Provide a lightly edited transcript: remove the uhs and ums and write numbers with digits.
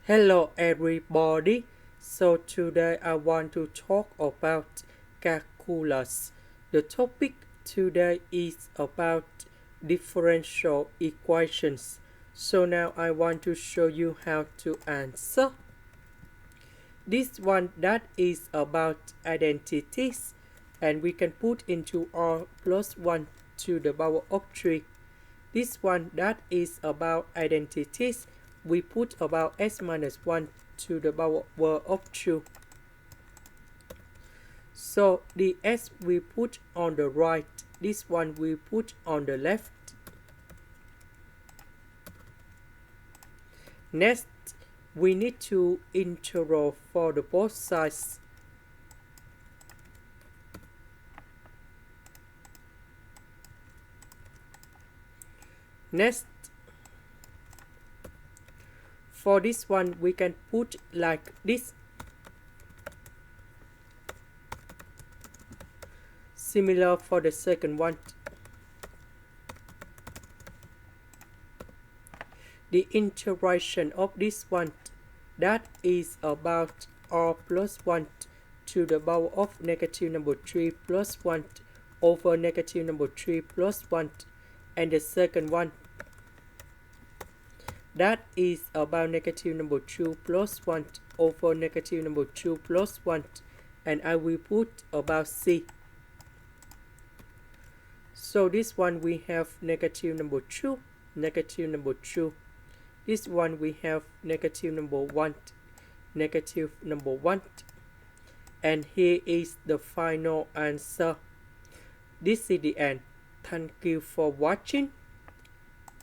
Hello everybody. So today I want to talk about calculus. The topic today is about differential equations. So now I want to show you how to answer. This one that is about identities, and we can put into r plus 1 to the power of 3. This one that is about identities, we put about s minus 1 to the power of 2. So the s we put on the right, this one we put on the left. Next, we need to integral for the both sides. Next, for this one we can put like this. Similar for the second one. The integration of this one, that is about r plus 1 to the power of negative number 3 plus 1 over negative number 3 plus 1. And the second one, that is about negative number 2 plus 1 over negative number 2 plus 1. And I will put about c. So this one we have negative number 2, negative number 2. This one we have negative number 1, negative number 1. And here is the final answer. This is the end. Thank you for watching.